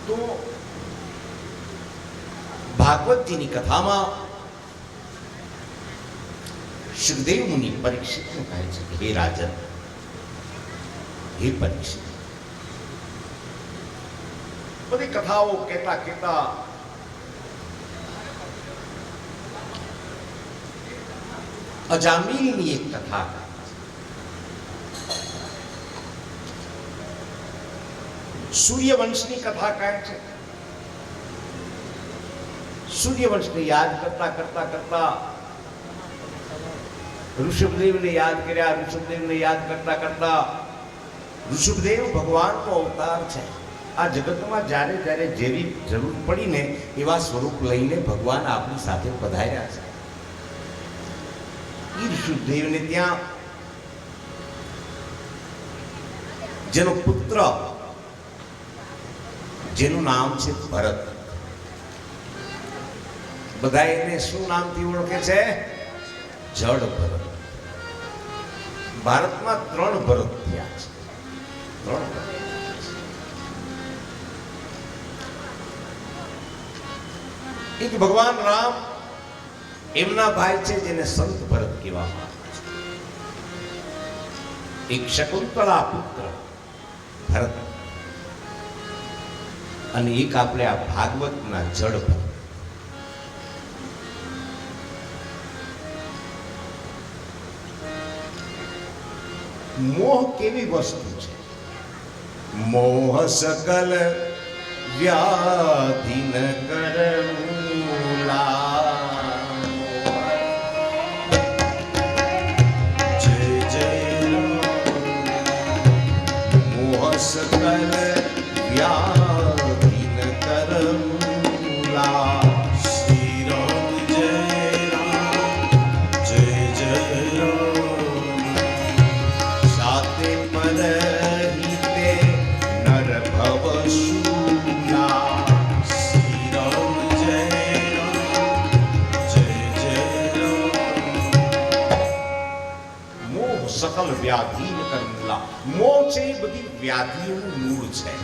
તો ભાગવતજીની કથામાં સુખદેવ મુનિ પરીક્ષિતને કહે છે કે હે રાજન, હે પરીક્ષિત, બધી કથાઓ કહેતા કહેતા અજામિલની એક કથા, સૂર્યવંશની કથા કહે છે. સૂર્યવંશને યાદ કરતા કરતા કરતા ઋષભદેવને યાદ કર્યા. ઋષભદેવને યાદ કરતા કરતા ઋષભદેવ ભગવાનનો અવતાર છે. આ જગતમાં જ્યારે જ્યારે જેવી જરૂર પડીને એવા સ્વરૂપ લઈને ભગવાન આપણી સાથે પધાર્યા છે. એ ઋષભદેવને ત્યાં જેનો પુત્ર, જેનું નામ છે ભરત, બધા એને શું નામથી ઓળખે છે? જડ ભરત. ભારતમાં 3 ભરત થયા છે. 3 ભરત. એક ભગવાન રામ, એમના ભાઈ છે જેને સંત ભરત કહેવામાં આવે છે. એક શકુંતલા પુત્ર ભરત, અને એક આપણે આ ભાગવતના જડ ભરત. મોહ કેવી વસ્તુ છે? મોહ સકલ વ્યાધિ ન કરમૂલા. જય જય મોહ સકલ વ્યાધિ ન કરમૂલા. શ્રી રામ જય રામ જય જય રામ. સાતે પરહિતે નર ભવ શૂલા. શ્રી રામ જય રામ જય જય રામ. મોહ સકલ વ્યાધિ ન કરમૂલા. મોહ છે એ બધી વ્યાધિઓનું મૂળ છે.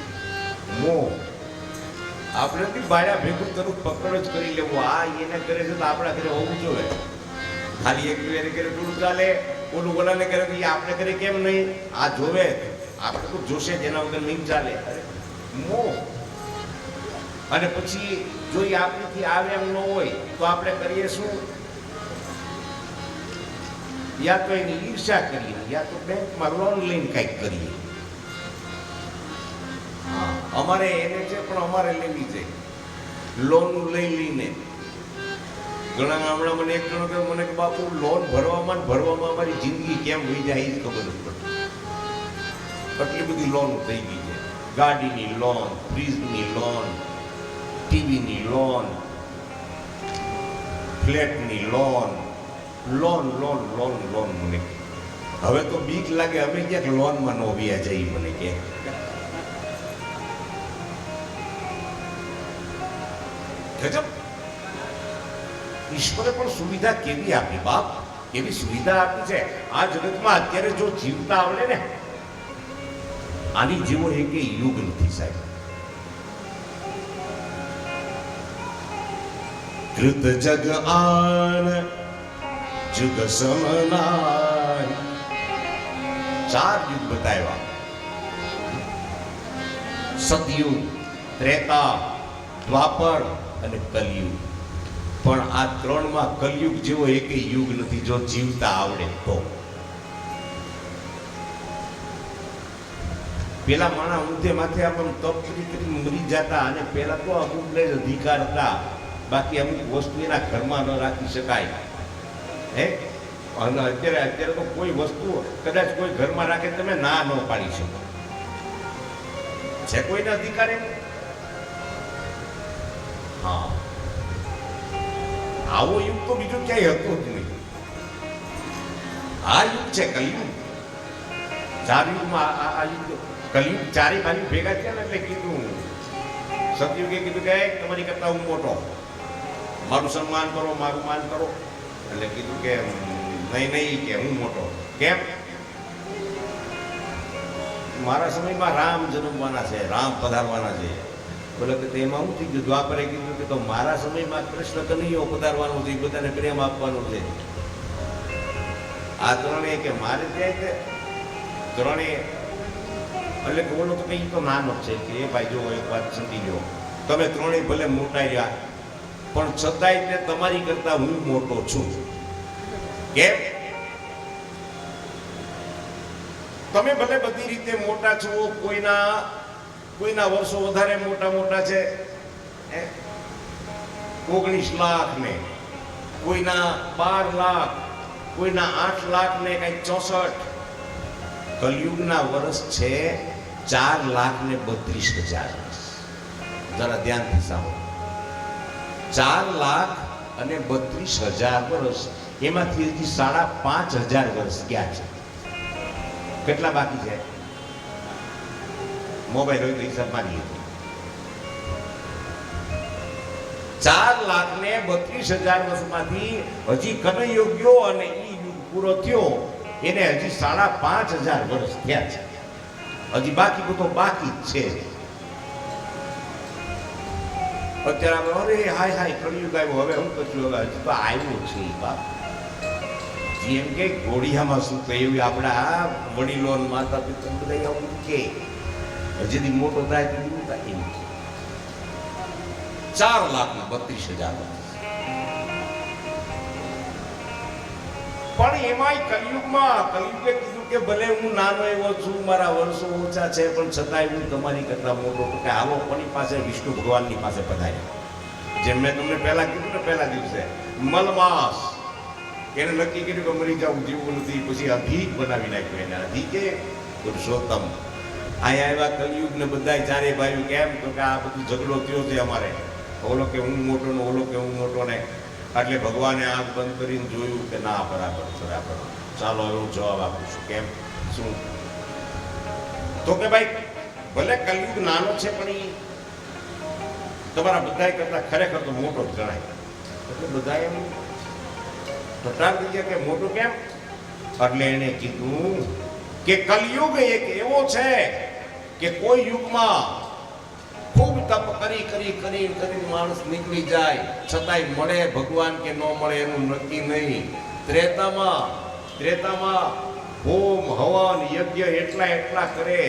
મોહ આપણે બી બાળ્યા ભેગું તરફ પકડ જ કરી લેવું. આ એને કરે છે તો આપણા ઘરે હોવું જોઈએ. ખાલી એક ઘરે થોડું ચાલે, ઓલું ઓલાને કરે તો આપણે ઘરે કેમ નહીં? આ જોવે, આપણે તો જોશે જ, એના વગર નહીં ચાલે. મોહ. અને પછી જો એ આપણેથી આવે એમ ન હોય તો આપણે કરીએ શું? યા તો એની ઈર્ષા કરીએ, યા તો બેંકમાં લોન લઈને કંઈક કરીએ. અમારે એને છે પણ અમારે લેવી છે. લોન લઈ લઈને ઘણા હમણાં મને એક જણો કહ્યું મને કે બાપુ લોન ભરવામાં અમારી જિંદગી કેમ વહી જાય એ જ ખબર નથી પડતી. એટલી બધી લોન થઈ ગઈ છે. ગાડીની લોન, ફ્રીજની લોન, ટીવીની લોન, ફ્લેટની loan, loan loan loan loan. મને હવે તો બીક લાગે અમે ક્યાંક લોનમાં ન વ્યા જઈએ. મને કે ગજબ. ઈશ્વરે પણ સુવિધા કેવી આપી બાપ, એવી સુવિધા આપી છે. આ જગતમાં અત્યારે જો જીવતા આવડે ને, આની જેવો એક યુગ નથી સાહેબ. કૃત જગ આન જુગ સમનાય. 4 યુગ બતાવ્યા: સતયુગ, ત્રેતા, દ્વાપર અને કલયુગ. પણ આ 3માં કલયુગ જેવો એક યુગ નથી જો જીવતા આવડે તો. પેલા માણા ઊંધે માથે આપણે તપ કરી મરી જતા, અને પેલા તો અમુકને જ અધિકાર હતા, બાકી અમુક વસ્તુ એના ઘરમાં ન રાખી શકાય. હે, અને અત્યારે તો કોઈ વસ્તુ કદાચ કોઈ ઘરમાં રાખે તમે ના ન પાડી શકો. છે કોઈને અધિકાર એમ? હા, આવો યુગ તો બીજો ક્યાંય હતો જ નહીં. આ યુગ છે કલયુગ. 4 યુગમાં આ યુગ કલયુગ 4 બાજુ ભેગા થયા ને એટલે કીધું, સતયુગે કીધું કે તમારી કરતા હું મોટો, મારું સન્માન કરો, મારું માન કરો. એટલે કીધું કે નહીં કે હું મોટો. કેમ? મારા સમયમાં રામ જન્મવાના છે, રામ પધારવાના છે. બોલો કે એમાં શું થઈ ગયું? દ્વાપરે કીધું કે તો મારા સમયમાં કૃષ્ણ કનૈયો પધારવાનું છે, બધાને પ્રેમ આપવાનું છે. આ ત્રણેય કે મારે ત્યાં કે ત્રણેય એટલે કે બોલો તો કઈ તો નાનો છે કે એ ભાઈ જો એક વાત સમજી લો, તમે ત્રણેય ભલે મોટા રહ્યા પણ છતાંય તે તમારી કરતા હું મોટો છું. કેમ? તમે ભલે બધી રીતે મોટા છો, કોઈના વર્ષો વધારે મોટા છે, 19 લાખ ને કોઈના 12 લાખ, કોઈના 8 લાખ ને કઈ 64. કલયુગના વર્ષ છે 4,32,000 વર્ષ. જરા ધ્યાનથી સાંભળો. 4,32,000 વર્ષ, એમાંથી હજી 5,500 વર્ષ ગયા છે. કેટલા બાકી છે? મોબાઈલ હોય તો હિસાબ મારી લીધો. 4,32,000 વર્ષમાંથી હજી કનૈયો ગયો અને ઈ યુગ પૂરો થયો, એને હજી 5,500 વર્ષ થયા છે. હજી બાકી બધો બાકી જ છે. અત્યારે અરે હાય કળિયુગ આવ્યો, હવે હું કશું, હવે હજી તો આવ્યું છે. બાપ જેમ કે ઘોડિયામાં શું કહ્યું, આપણા વડીલો માતા પિતા બધા આવું કે હજી મોટો થાય તો એવું થાય એમ. 4,32,000 પણ એમાંય કલયુગે કીધું કે ભલે હું નાનો એવો છું, મારા વર્ષો ઓછા છે, પણ છતાંય હું તમારી કરતા મોટો. કે આવો કોની પાસે? વિષ્ણુ ભગવાનની પાસે પધાર્યા. જેમ મેં તમને પહેલા કીધું ને, પહેલા દિવસે મલમાસ એને નક્કી કર્યું કે મરી જાવું, જીવવું નથી. પછી અધિક બનાવી નાખ્યું એને. અધિકે પુરુષોત્તમ. અહીંયા આવ્યા કલયુગ ને બધા ચારે ભાઈઓ. કેમ? તો કે આ બધું ઝઘડો થયો છે અમારે, ઓલો કે હું મોટો ને ઓલો કે હું મોટો ને. એટલે ભગવાને આંખ બંધ કરીને જોયું કે ના, બરાબર. ચાલો એવો જવાબ આપું છું. કેમ? શું? તો કે ભાઈ ભલે કલયુગ નાનો છે પણ એ તમારા બધા કરતા ખરેખર તો મોટો જ ગણાય. એટલે બધા એમ પ્રચાર થઈ ગયા કે મોટો કેમ? એટલે એને કીધું કે કલયુગ એક એવો છે કે કોઈ યુગમાં ખૂબ તપ કરી માણસ નીકળી જાય, છતાંય મળે ભગવાન કે ન મળે એનું નક્કી નહીં. ત્રેતામાં હોમ હવન યજ્ઞ એટલા કરે,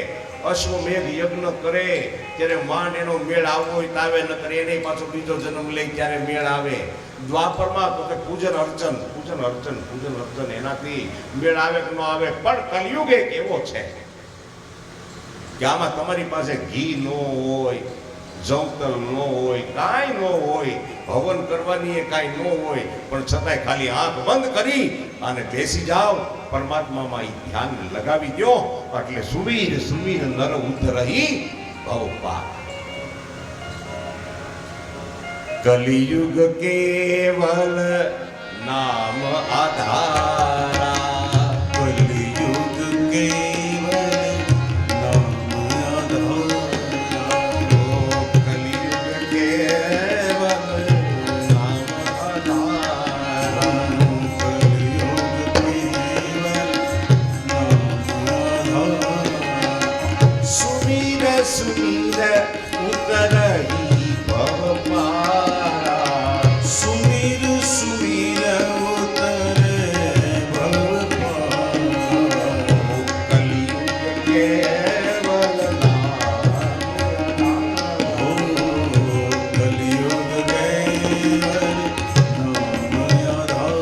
અશ્વમેઘ યજ્ઞ કરે, ત્યારે માંડ એનો મેળ આવવો હોય તાવે ન કરે, એને પાછો બીજો જન્મ લે ત્યારે મેળ આવે. દ્વાપરમાં તો કે પૂજન અર્ચન એનાથી મેળ આવે કે ન આવે. પણ કલયુગ એક એવો છે કે આમાં તમારી પાસે ઘી ન હોય, જવતલ ન હોય, કાંઈ ન હોય, હવન કરવાની એ કાંઈ ન હોય, પણ છતાંય ખાલી આંખ બંધ કરી અને બેસી જાઓ, પરમાત્મામાં ધ્યાન લગાવી દો, એટલે સુવીર નર ઉદ્ધરહી ભવ પાર. કલિયુગ કેવલ નામ આધારા, કલિયુગ કેવલ નામ આધારા, કલિયુગ કેવલ નામ આધારા, કલિયુગ કેવલ નામ આધારા. સુમીર ઉતરહી ભવ પારા, સુમીર ઉતરે ભવ પારા, કલિયુગ કેવલ નામ, કલિયુગ કેવલ નામ આધાર.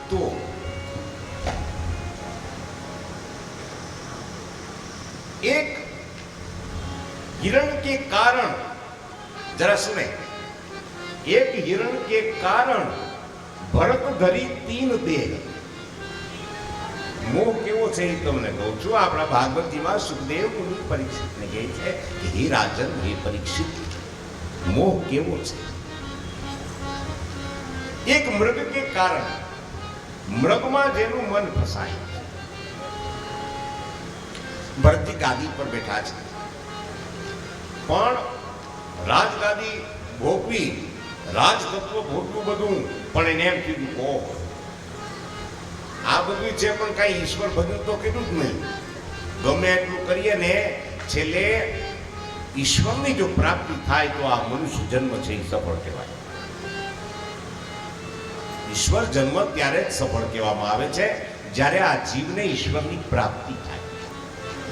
તો एक हिरण के कारण, जरा सुने, एक हिरण के कारण भरत धरी 3 देह. मोह केवो છે એ તમને કહું છું. આપણા ભાગવતીમાં સુખદેવ મુનિ પરીક્ષિતને કહે છે કે હે રાજન, હે પરીક્ષિત, મોહ કેવો છે? એક મૃગ કે કારણ, મૃગમાં જેનું મન ફસાય. ભરતજી ગાદી પર બેઠા છે, પણ રાજગાદી ભોગવી, રાજતત્વ ભોગવું બધું, પણ એને એમ કીધું ઓહ આ બધું છે પણ કઈ ઈશ્વર ભજન તો કીધું જ નહીં. ગમે એટલું કરીએ ને છેલ્લે ઈશ્વરની જો પ્રાપ્તિ થાય તો આ મનુષ્ય જન્મ છે એ સફળ કહેવાય. ઈશ્વર જન્મ ત્યારે જ સફળ કહેવામાં આવે છે જ્યારે આ જીવને ઈશ્વરની પ્રાપ્તિ થાય.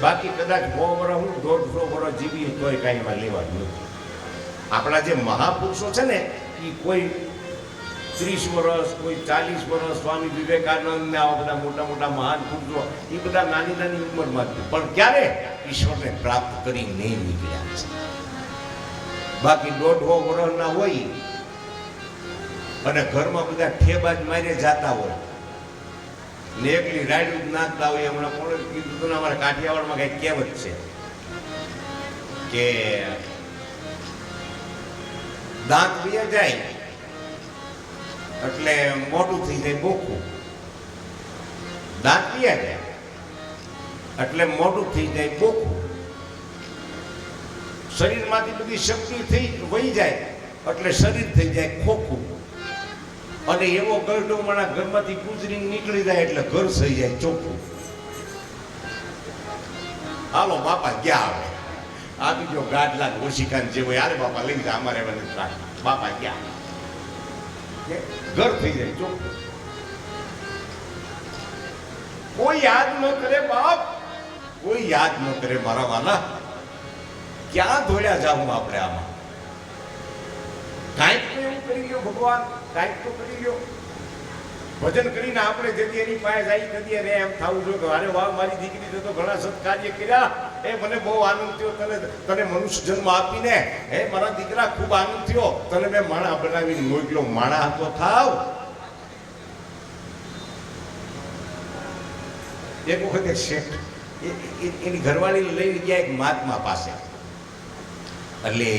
બાકી કદાચ 100 વર્ષ હું 150 વર્ષ જીવીએ તોય કાંઈ એમાં લેવાનું નથી. આપણા જે મહાપુરુષો છે ને એ કોઈ 30 વર્ષ, કોઈ 40 વર્ષ, સ્વામી વિવેકાનંદ ને આવા બધા મોટા મોટા મહાન પુરુષો એ બધા નાની નાની ઉંમરમાં પણ ક્યારે ઈશ્વરને પ્રાપ્ત કરીને નીકળ્યા છે. બાકી 150 વર્ષના હોય અને ઘરમાં બધા ઠેબાજ મારે જાતા હોય ને એકલી રાયડું જ નાખતા હોય. હમણાં કોણે કીધું હતું ને, અમારા કાઠિયાવાડમાં કઈ કહેવત છે કે દાંત વયા જાય એટલે મોટું થઈ જાય બોખું, દાંત વયા જાય એટલે મોટું થઈ જાય બોખું, શરીરમાંથી બધી શક્તિ થઈ વહી જાય એટલે શરીર થઈ જાય ખોખું, અને એવો ગરડો માણા ઘરમાંથી ગુજરી નીકળી જાય એટલે ઘર થઈ જાય ચોખ્ખું. હાલો બાપા ગયા આવે આ બીજો ગાડલા ઓશિકાન જેવો યાર બાપા લઈ જાય અમારે બાપા ગયા ઘર થઈ જાય ચોખ્ખું. કોઈ યાદ ન કરે બાપ, કોઈ યાદ ન કરે મારા વાલા. ક્યાં દોડ્યા જાઉં આપણે આમાં? કાંઈક તો એવું કરી લ્યો ભગવાન, કાંઈક તો કરી લ્યો. ભજન કરીને આપણે જેથી એની પાસે જાય કદી એને એમ થવું જોઈએ કે અરે વાહ મારી દીકરી તો ઘણા સત્કાર્ય કર્યા, એ મને બહુ આનંદ થયો, તને મનુષ્ય જન્મ આપીને હે મારા દીકરા ખૂબ આનંદ થયો, તને મેં માણા બનાવીને મોકલ્યો. માણા તો થાવ. એક વખત એક શેઠ એની ઘરવાળી લઈને ગયા એક મહાત્મા પાસે. એટલે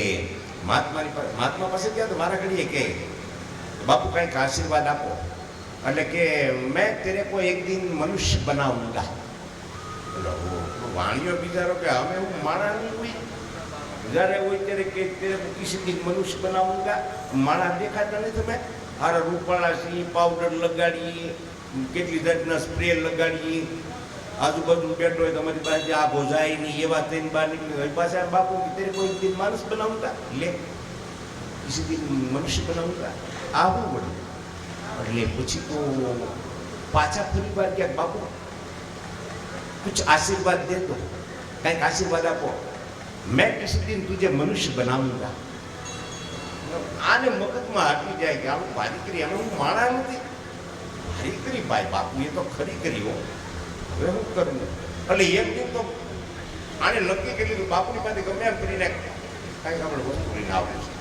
મહાત્મા પાસે ગયા તો મારા ઘડીએ કે બાપુ કંઈક આશીર્વાદ આપો. એટલે કે મેં તેરે કો એક દિન મનુષ્ય બનાऊंगा. વાણીઓ બિચારો કે અમે હું માણા નહીં હોય, જ્યારે હોય ત્યારે કે તેરે કો કિસી દિન મનુષ્ય બનાऊंगा. માણા દેખાતા નહીં તમે? હારા રૂપાળા સી પાવડર લગાડીએ, કેટલી જાતના સ્પ્રે લગાડીએ, આજુબાજુ બેઠો હોય તમારી પાસે આ ભોજાય નહીં એવા તેની બહાર નીકળી પાછા બાપુ તેરે કોઈ દિન માણસ બનાऊंगा. લે કિસી દિન મનુષ્ય બનાऊंगा. આવું બધું. એટલે પછી તો પાછા ફરી વાર ક્યાંક બાપુ કુછ આશીર્વાદ દે દો, કંઈક આશીર્વાદ આપો. મેં કિસી દિન તુજે મનુષ્ય બનાऊंगा. આને મગજમાં હાટી જાય કે આવું ભારી કરી, અમે હું માણા નથી ભારી કરી. ભાઈ બાપુ એ તો ખરી કરી હો, હવે હું કરું. એટલે એક દિન તો આને નક્કી કરી લીધું બાપુની પાસે ગમે એમ કરીને કાંઈક આપણે વસ્તુ લઈને આવવું છે.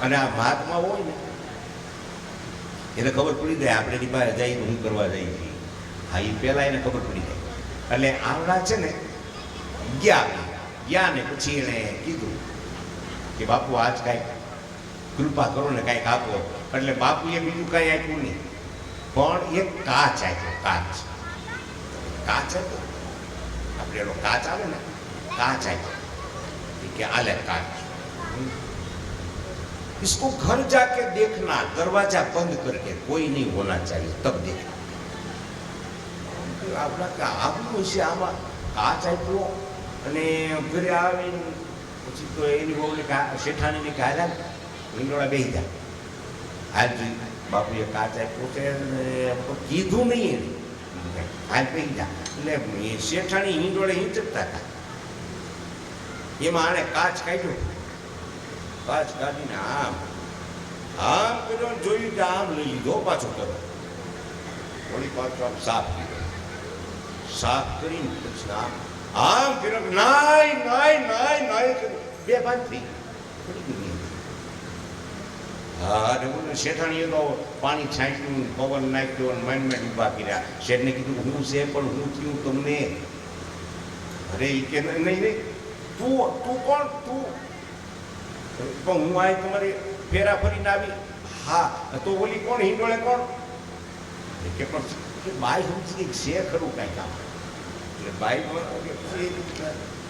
અને આ મહાત્મા હોય ને એને ખબર પડી જાય આપણે એની પાસે જઈએ હું કરવા જઈએ છીએ. હા એ પહેલાં એને ખબર પડી જાય. એટલે આવડા છે ને ગયા ને પછી એણે કીધું કે બાપુ આજ કાંઈક કૃપા કરો ને કાંઈક આપો. એટલે બાપુએ બીજું કાંઈ આપ્યું નહીં, પણ એક કાચ આપ્યો. કાચ આપ્યો આપણે એનો કાચ આવે ને, કાચ આપ્યો કે આલે કાચ, इसको घर जाके देखना, दरवाजा बंद करके, कोई नहीं होना चाहिए तब देखना. આપણા આવું છે આમાં કાચ આપ્યો. અને ઘરે આવીને પછી તો એની બહુને શેઠાણીને કાઢ્યા મીંડોળા બેસી જાય. હાલ જોઈ બાપુએ કાચ આપ્યો છે કીધું નહીં એને, હાલ બેસી જા. એટલે શેઠાણી હિંડોળે હિંચકતા હતા. એમાં આને કાચ કાઢ્યો. કાચ કાઢીને આમ કર્યો, જોયું કે આમ લઈ લીધો, પાછો કરો વળી પાછો આમ સાફ કર્યો. સાફ કરીને પછી આમ કર્યો, નાય બે પાંચ થઈ શેઠાણીએ તો પાણી છાંટ્યું, પવન નાખ્યો, માંડ ઉભા કર્યા. શેઠને કીધું હું છે પણ હું થયું તમને? અરે એ કે નહીં તું કોણ? તું પણ હું આ તમારી ફેરા ફરીને આવી. હા તો ઓલી કોણ? હિંડોળે કોણ? કે પણ બાઈ સમજી છે ખરું કાંઈ કામ. એટલે બાઈ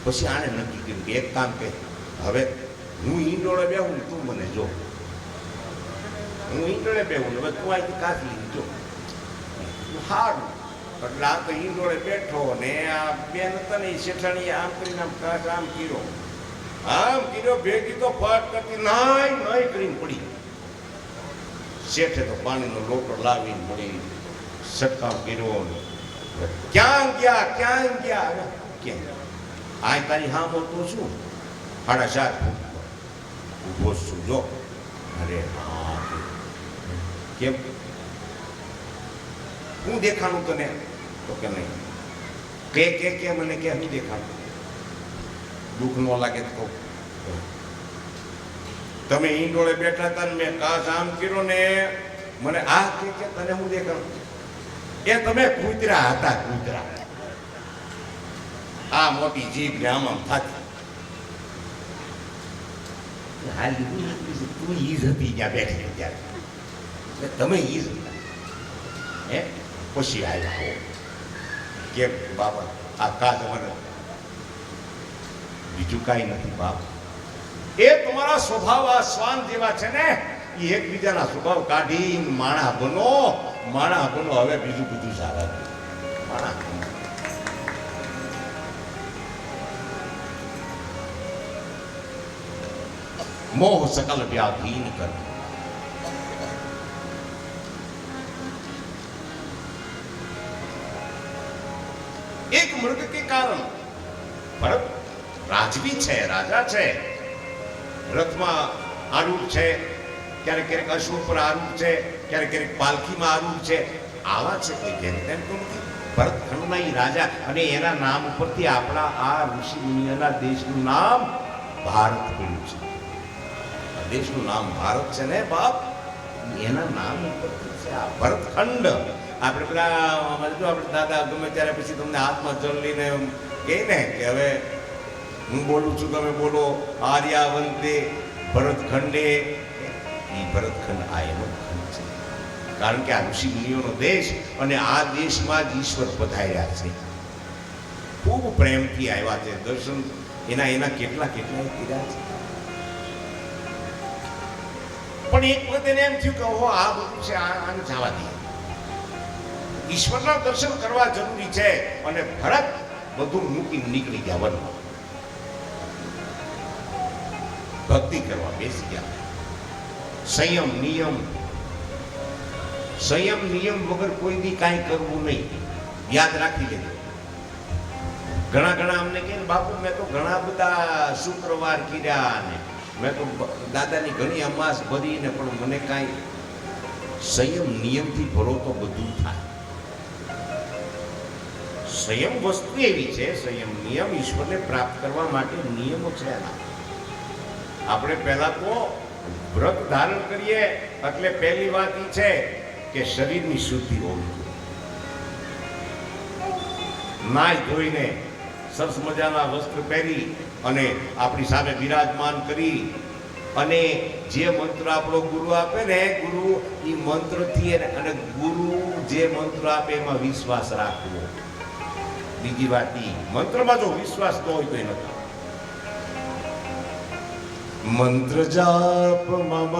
પછી આને નક્કી કર્યું કે એક કામ કે હવે હું હિંડોળે બેહું ને તું મને જો. હું હિંડોળે બેહું ને હવે તું અહીંથી કાઢી લીધી જો. સારું એટલે આ તો ઈંડોળે બેઠો ને આ બેન હતા ને એ શેઠાણી આમ કરીને આમ કાચ આમ કીરો ભેગી તો ફાટ કરતી નાય કરીને પડી. શેઠે તો પાણીનો લોટો લાવીને પડી છટકાવ કર્યો. ક્યાં ગયા ક્યાં આ તારી હા બોલતો છું 7.5 ફૂટ ઉભો છું જો. અરે હા કેમ હું દેખાણું તને? તો કે નહીં. કે મને કે હું દેખાણું? દુઃખ ન લાગે તો તમે ઈંડોળે બેઠા હતા ને મેં કાચ આમ કર્યો ને મને આ કે તને હું દેખાણું? એ તમે કૂતરા હતા કૂતરા. આ મોટી જીભ ને આમ થાકી હાલ તું ઈજ હતી ત્યાં બેઠી ત્યારે તમે ઈજ હતા હે. પછી આવ્યા કે બાબા આ કાચ મને બીજું કાંઈ નથી બાપ. એ તમારા સ્વભાવ આ શ્વાન જેવા છે ને એ એકબીજાના સ્વભાવ કાઢી માણા બનો. હવે બીજું બધું સારા માણા. મોહ સકલ વ્યાધીન કર. એક મૃગ કે કારણ ભરત રાજવી છે, રાજા છે, રથમાં આરૂઢ છે, ક્યારેક અશ્વ પર આરૂઢ છે, ક્યારેક પાલખીમાં આરૂઢ છે. આવા છે કે જેમ તેમ તો નથી. ભરતખંડના ઈ રાજા અને એના નામ ઉપરથી આપણા આ ઋષિ મુનિઓના દેશનું નામ ભારત પડ્યું છે. દેશનું નામ ભારત છે ને બાપ, એના નામ ઉપરથી છે આ ભરતખંડ. આપણે પેલા આપણે દાદા ગમે ત્યારે પછી તમને હાથમાં જળ લઈને કહે ને કે હવે હું બોલું છું તમે બોલો. આર્યાવંતે ભરતખંડે. એ ભરતખંડ આ એનો ખંડ છે. કારણ કે આ ઋષિ મુનિઓનો દેશ અને આ દેશમાં જ ઈશ્વર પધાર્યા છે. ખૂબ પ્રેમથી આવ્યા છે. દર્શન એના કેટલા કર્યા છે. પણ એક વખત એને એમ થયું કે આ બધું છે આને જવા દે. ઈશ્વરના દર્શન કરવા જરૂરી છે. અને ભરત બધું મૂકી નીકળી ગયા વનમાં. ભક્તિ કરવા બેસી ગયા. સંયમ નિયમ વગર કોઈ દી કાંઈ કરવું નહીં. યાદ રાખી લેજો. ઘણા અમને કહે બાપુ મેં તો ઘણા બધા શુક્રવાર કર્યા ને મેં તો દાદાની ઘણી અમાસ ભરીને પણ મને કાંઈ. સંયમ નિયમથી ભરો તો બધું થાય. સંયમ વસ્તુ એવી છે, સંયમ નિયમ ઈશ્વરને પ્રાપ્ત કરવા માટે નિયમો છે. આપણે પહેલા તો વ્રત ધારણ કરીએ એટલે પહેલી વાત એ છે કે શરીરની શુદ્ધિ હોવી જોઈએ. નાઈ ધોઈને સરસ મજાના વસ્ત્ર પહેરી અને આપણી સામે બિરાજમાન કરી અને જે મંત્ર આપણો ગુરુ આપે ને ગુરુ એ મંત્રથી અને ગુરુ જે મંત્ર આપે એમાં વિશ્વાસ રાખવો. બીજી વાત મંત્રમાં જો વિશ્વાસ ન હોય તો એ નથી. મંત્ર જાપ મમ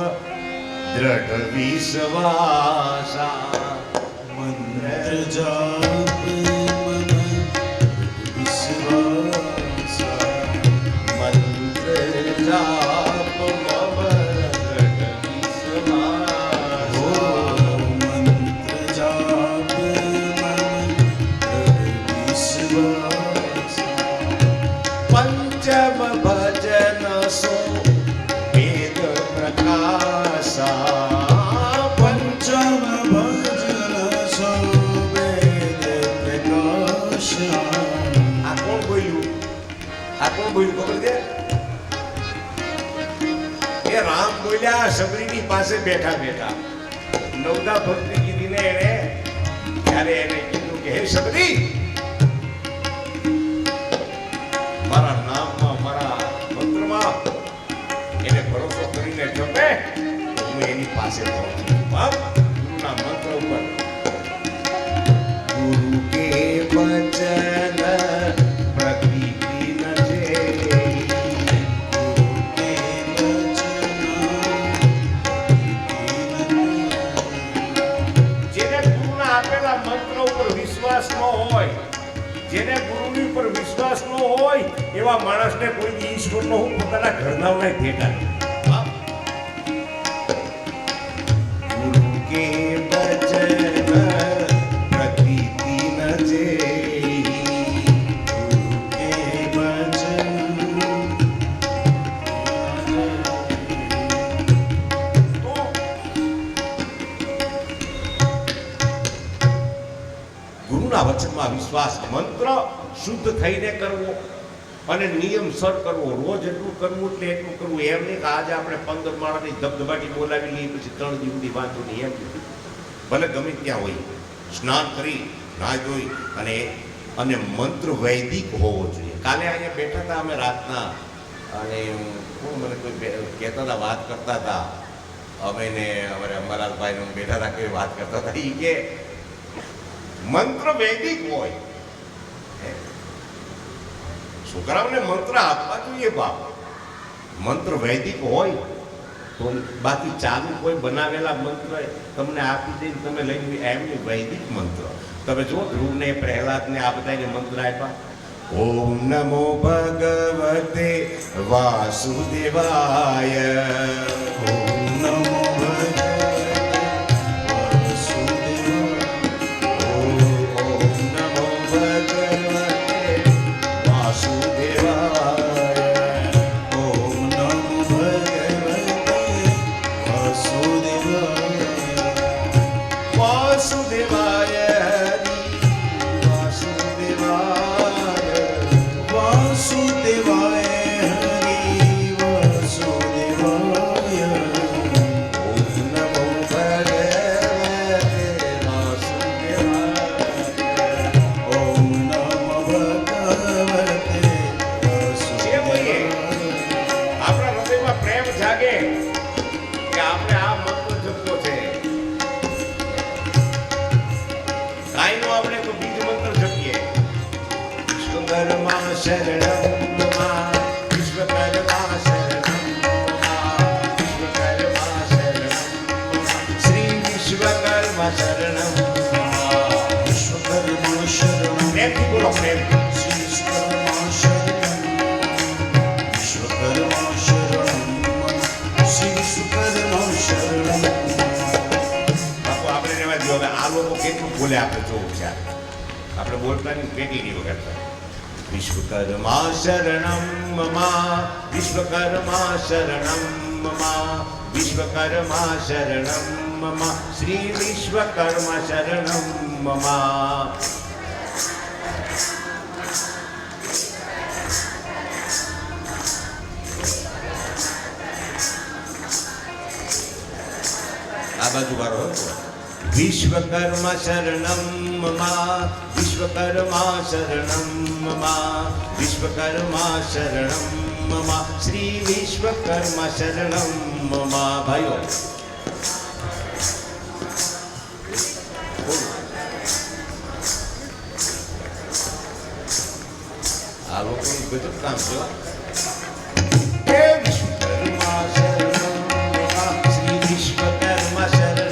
દ્રઢ વિશ્વાસા. મંત્ર જાપ મમ વિશ્વાસા. મંત્ર જાપ મમ દ્રઢ વિશ્વાસા. મંત્ર જાપ મમ દ્રઢ વિશ્વાસા. પંચમ ભજન સો પંચમ ભજન સો વેદ પ્રકાશ. આ કોણ બોલ્યું ખબર છે? એ રામ બોલ્યા સબરીની પાસે બેઠા નવદા ભક્તિ કીધીને એને ત્યારે એને કીધું કે હે સબરી, મારા નામમાં મારા મંત્રમાં એને ભરોસો કરીને જપે હું એની પાસે ગુરુના મંત્ર ઉપર. ગુરુ કે વચન પ્રતિદિન છે. ગુરુ કે વચન જેને ગુરુના આપેલા મંત્ર ઉપર વિશ્વાસ ન એવા માણસને કોઈ ઈશ્વરનો હું પોતાના ઘરનાઓને ભેગા ગુરુ કે ભજન પ્રતીતિ ન જેહી, ગુરુ કે ભજન ગુરુના વચનમાં વિશ્વાસ, મંત્ર શુદ્ધ થઈને કરવો અને નિયમસર કરવો. રોજ એટલું કરવું એટલે એટલું કરવું. એમ નહીં કે આજે આપણે 15 માળાની ધબધબાટી બોલાવી લઈએ પછી 3 દી સુધી વાંચો નહીં. એમ ભલે ગમે ત્યાં હોય, સ્નાન કરી નાહી ધોઈ અને મંત્ર વૈદિક હોવો જોઈએ. કાલે અહીંયા બેઠા હતા અમે રાતના, અને મને કોઈ કહેતા હતા, વાત કરતા હતા, અમે ને અમારે અંબાલાલભાઈ બેઠા હતા, કેવી વાત કરતા હતા. એ કે મંત્ર વૈદિક હોય, છોકરાઓને મંત્ર આપવા જોઈએ બાપ. મંત્ર વૈદિક હોય તો, બાકી ચાલુ કોઈ બનાવેલા મંત્ર તમને આપી દઈને તમે લઈ એમની વૈદિક મંત્ર. તમે જો ધ્રુવને પ્રહલાદને આ બધાને મંત્ર આપ્યા. ઓમ નમો ભગવતે વાસુદેવાય, ઓમ નમો બોલે આપણે જોવું છે. આપણે બોલતા નહીં, પેટી નહીં વગાડતા. વિશ્વકર્મા શરણમ મમ, વિશ્વકર્મા શરણમ મમ, વિશ્વકર્મા શરણમ મમ, શ્રી વિશ્વકર્મા શરણમ મમ. આ બાજુ વાળો વિશ્વકર્મા શરણમ મમ, વિશ્વકર્મા શરણમ મમ, વિશ્વકર્મા શરણમ મમ, શ્રી વિશ્વકર્મા શરણમ મમ. ભાઈઓ આ લોકોનું ગજબ કામ છે. વિશ્વકર્મા શરણમ મમ, શ્રી વિશ્વકર્મા શરણમ,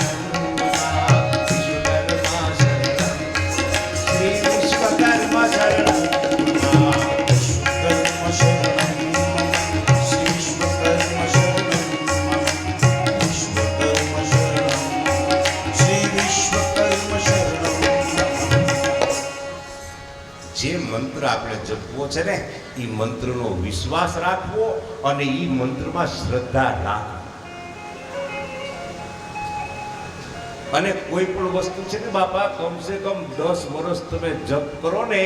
મંત્ર આપણે જપવો છે ને, એ મંત્રનો વિશ્વાસ રાખવો અને એ મંત્રમાં શ્રદ્ધા રાખવી. અને કોઈ પણ વસ્તુ છે ને બાપા, કમસે કમ 10 વર્ષ તમે જપ કરો ને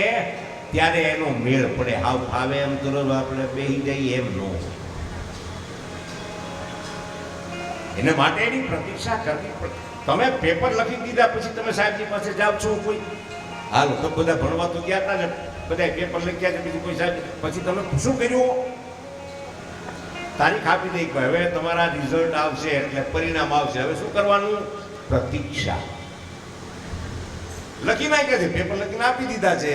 ત્યારે એનો મેળ પડે. હાવ ફાવે એમ કરો આપણે બેહી જઈએ એમ નો. એને માટે એની પ્રતીક્ષા કરવી પડે. તમે પેપર લખી દીધા પછી તમે સાહેબની પાસે જાવ છો, કોઈ હાલો તો બધા ભણવા તો ગયા હતા ને, બધા પેપર લખ્યા છે, બીજું કોઈ સાહેબ પછી તમે શું કર્યું? તારીખ આપી દઈ, હવે તમારા રિઝલ્ટ આવશે એટલે પરિણામ આવશે. હવે શું કરવાનું? પ્રતીક્ષા. લખી નાખ્યા છે, પેપર લખીને આપી દીધા છે.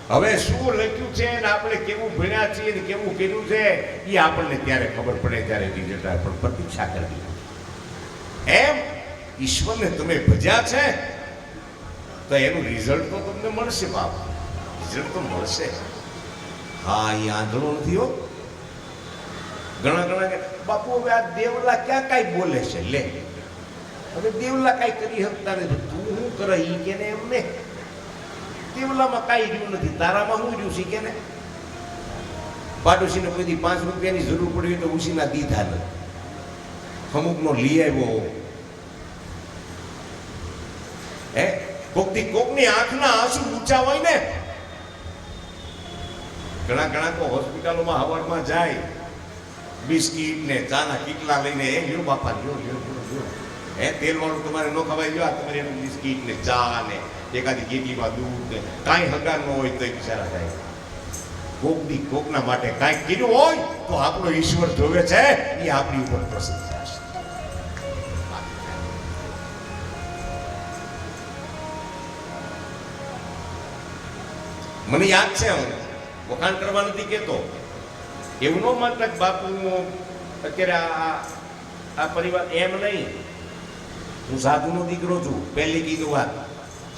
હવે શું લખ્યું છે ને આપણે કેવું ભણ્યા છીએ ને કેવું કર્યું છે એ આપણને ત્યારે ખબર પડે, ત્યારે રિઝલ્ટ આવે. પણ પ્રતીક્ષા કરવી. એમ ઈશ્વરને તમે ભજ્યા છે તો એનું રિઝલ્ટ તો તમને મળશે બાપ, રિઝલ્ટ તો મળશે. હા એ આંધળો નથી હો. ઘણા ઘણા કે બાપુ હવે આ દેવલા ક્યાં કાંઈ બોલે છે લે, હવે દેવલા કાંઈ કરી શકતા નથી, તું શું કરે ઈ કે ને એમને દેવલામાં કાંઈ રહ્યું નથી, તારામાં શું રહ્યું છે કે ને. પાડોશીને કોઈ 5 રૂપિયાની જરૂર પડી તો ઉસીના દીધા નથી, અમુકનો લઈ આવ્યો હે. કોકની આંખના આંસુ ઊંચા હોય ને. ઘણા ઘણા તો હોસ્પિટલોમાં હવારમાં જાય બિસ્કીટ ને ચાના કીટલા લઈને એ લ્યો બાપા લ્યો લ્યો લ્યો હે, તેલ વાળું તમારે ન ખવાય, લ્યો આ તમારે એનું બિસ્કીટ ને ચા ને એકાદી કેટીમાં દૂધ ને કાંઈ હગાર ન હોય તો બિચારા જાય. કોકના માટે કાંઈક કર્યું હોય તો આપણો ઈશ્વર જોવે છે, એ આપણી ઉપર પ્રસન્ન થશે. મને યાદ છે, હું વખાણ કરવા નથી કેતો, એવું ન માનતા કે બાપુ અત્યારે આ પરિવાર એમ નહીં. હું સાધુનો દીકરો છું, પહેલી કીધું વાત,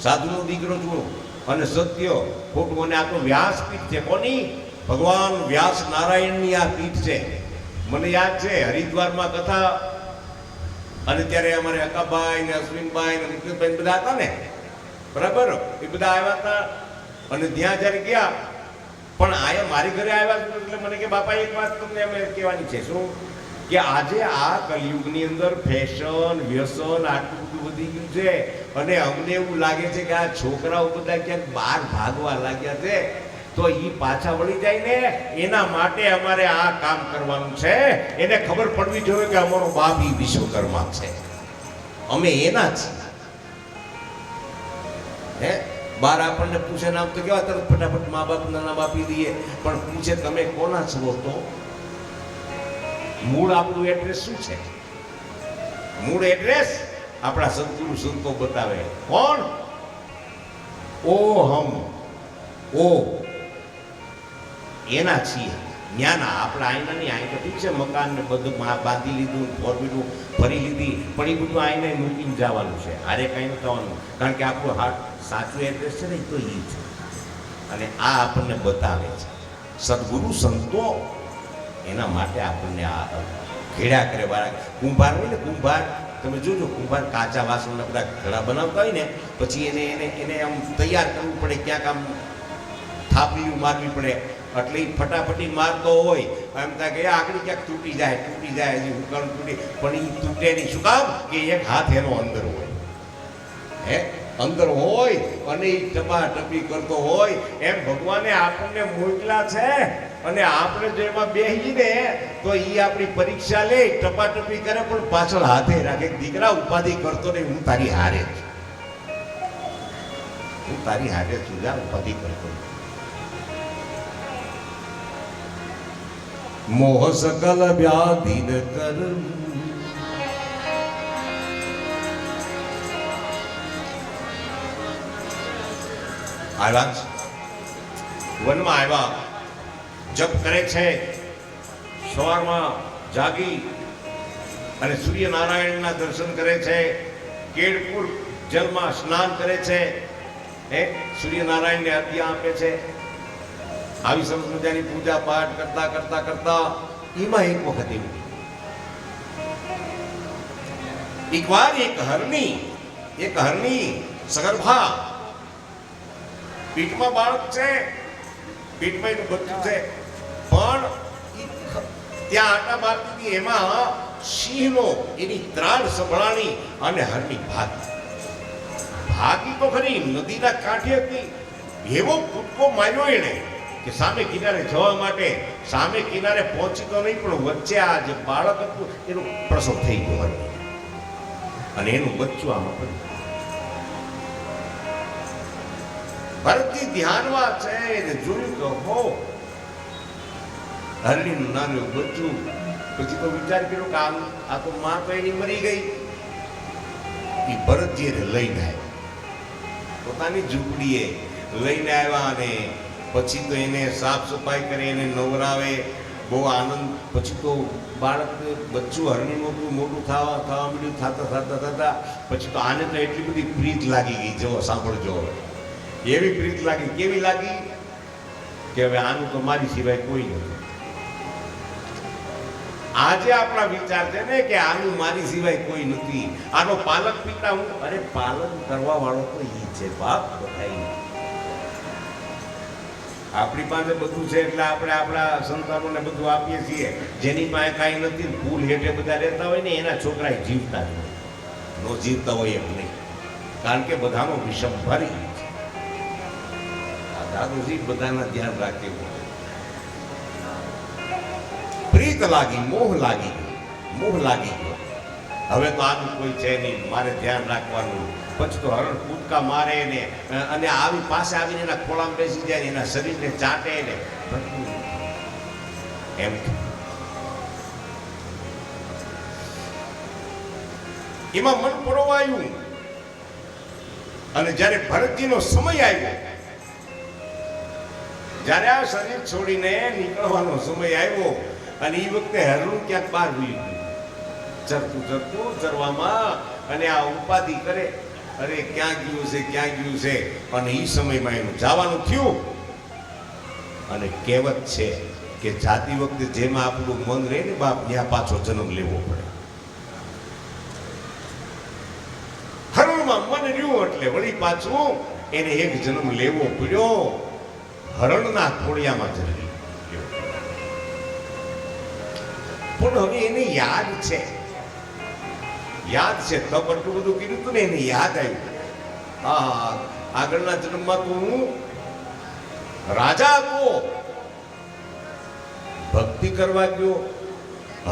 સાધુનો દીકરો છું અને સત્ય ખોટું. અને આ તો વ્યાસપીઠ છે, કોની? ભગવાન વ્યાસ નારાયણની આ પીઠ છે. મને યાદ છે હરિદ્વારમાં કથા, અને ત્યારે અમારે અકાભાઈ ને અશ્વિનભાઈ ને મુકેશભાઈ બધા હતા ને, બરાબર, એ બધા આવ્યા હતા. અને ત્યાં જ્યારે ગયા પણ આયા મારી ઘરે આવ્યા એટલે મને કે બાપા એક વાત તમને અમે કહેવાની છે. શું? કે આજે આ કલયુગની અંદર ફેશન વ્યસન આટલું બધું વધી ગયું છે, અને અમને એવું લાગે છે કે આ છોકરાઓ બધા ક્યાંક બહાર ભાગવા લાગ્યા છે, તો એ પાછા વળી જાય ને એના માટે અમારે આ કામ કરવાનું છે. એને ખબર પડવી જોઈએ કે અમારો બાપ ઈ વિશ્વકર્મા છે, અમે એના જ. હે, બાર આપણને પૂછે નામ તો કેવા તરત ફટાફટ મા બાપના નામ આપી દઈએ, પણ પૂછે તમે કોના છો તો મૂળ આપણું એડ્રેસ શું છે? મૂળ એડ્રેસ આપણા સદગુરુ સંતો બતાવે. કોણ? ઓ હમ ઓ એના છીએ. જ્ઞાના આપણા આઈનાની આઈ તો ઠીક છે, મકાન ને બધું બાંધી લીધું, ફોરવીલું ફરી લીધી, પણ એ બધું આઈને મૂકીને જવાનું છે, હારે કાંઈ ન થવાનું. કારણ કે આપણું હાથ સાચું એડ્રેસ છે ને તો એ છે, અને આ આપણને બતાવે છે સદગુરુ સંતો. એના માટે આપણને આ ઘેડા કરે વાળા કુંભાર હોય ને, કુંભાર તમે જોજો, કુંભાર કાચા વાસણના બધા ઘડા બનાવતા હોય ને, પછી એને આમ તૈયાર કરવું પડે, ક્યાંક આમ થાપલી મારવી પડે, એટલે એ ફટાફટી મારતો હોય, એમ થાય કે આકડી ક્યાંક તૂટી જાય હજી હુકમ તૂટી, પણ એ તૂટે નહીં. શું કામ? કે એક હાથ એનો અંદર હોય, હે, અંદર હોય અને એ ટપાટપી કરતો હોય. એમ ભગવાને આપણને મોકલા છે, અને આપણે જો એમાં બેસીને તો એ આપણી પરીક્ષા લે, ટપાટપી કરે, પણ પાછળ હાથે રાખે. દીકરા ઉપાધિ કરતો નહીં, હું તારી હારે છું, હું તારી હારે છું, જા ઉપાધિ કરતો. મોહ સકલ વ્યાધિન કર આવ્યા, વનમાં આવ્યા, જપ કરે છે, સવારમાં જાગી અને સૂર્યનારાયણના દર્શન કરે છે, કેળપુર જલમાં સ્નાન કરે છે, સૂર્યનારાયણને અર્ઘ્ય આપે છે. આવી સરસ મજાની પૂજા પાઠ કરતા કરતા કરતા એમાં એક વખત એવું, એકવાર એક હરણી સગર્ભા, પીઠમાં બાળક છે, પીઠમાં એનું બચ્ચું છે, પણ ત્યાં આટા મારતી હતી, એમાં સિંહનો એની ત્રાણ સંભળાણી અને હરણી ભાગી તો ખરી, નદીના કાંઠે હતી. એવો કૂદકો માર્યો એને કે સામે કિનારે જવા માટે, સામે કિનારે પહોંચી તો નહીં, પણ વચ્ચે આ જે બાળક હતું એનું પ્રસવ થઈ ગયો અને એનું બચ્ચું આમાં પડ્યું. ભરતી ધ્યાનમાં છે, એને જોયું તો હો હરણીનું નાનું બચ્ચું. પછી તો વિચાર કર્યો કે આ તો માં તો એની મરી ગઈ. એ ભરતજીને લઈને આવ્યા, પોતાની ઝૂંપડીએ લઈને આવ્યા, અને પછી તો એને સાફ સફાઈ કરે, એને નવરાવે, બહુ આનંદ. પછી તો બાળક બચ્ચું હરણીનું મોટું થવા મળ્યું, થતા પછી તો આને તો એટલી બધી પ્રીત લાગી ગઈ. જો સાંભળજો, એવી પ્રીત લાગી. કેવી લાગી? કે હવે આનું તો મારી સિવાય કોઈ નથી. આજે આપણા વિચાર છે ને કે આનું મારી સિવાય કોઈ નથી, આનો પાલક પિતા હું. અરે પાલન કરવા વાળો તો ઈ છે બાપ, બધાય. આપણી પાસે બધું છે એટલે આપણે આપણા સંતાનોને બધું આપીએ છીએ. જેની પાસે કાંઈ નથી, ફૂલ હેઠે બધા રહેતા હોય ને એના છોકરા જીવતા જ હોય, નો જીવતા હોય એમ નહીં, કારણ કે બધાનો વિષમ ભરી છે. આ દાદુજી બધાના ધ્યાન રાખે. પ્રીત લાગી, મોહ લાગી ગયો. હવે તો આનું કોઈ છે નહીં, મારે ધ્યાન રાખવાનું. પછી તો હરણ કૂદકા મારે ને અને આવી પાસે આવીને એના ખોળામાં બેસી જાય ને એના શરીરને ચાટે ને એમ. એમાં મન પરોવાયું. અને જ્યારે ભરતજીનો સમય આવ્યો, જ્યારે આ શરીર છોડીને નીકળવાનો સમય આવ્યો, અને એ વખતે હરણું ક્યાંક બહાર ભૂલી ગયું, ચરવામાં, અને આ ઉપાધિ કરે, અરે ક્યાં ગયું છે. અને એ સમયમાં એનું જવાનું થયું. અને કહેવત છે કે જાતી વખતે જેમાં આપણું મન રહે ને બાપ, ત્યાં પાછો જન્મ લેવો પડે. હરણમાં મન રહ્યું એટલે વળી પાછું એને એક જન્મ લેવો પડ્યો. હરણના ખોળિયામાં જન્મ. પણ હવે એને યાદ છે તબ આટલું બધું કીધું હતું ને, એને યાદ આવ્યું. આગળના જન્મમાં તો હું રાજા હતો, ભક્તિ કરવા ગયો,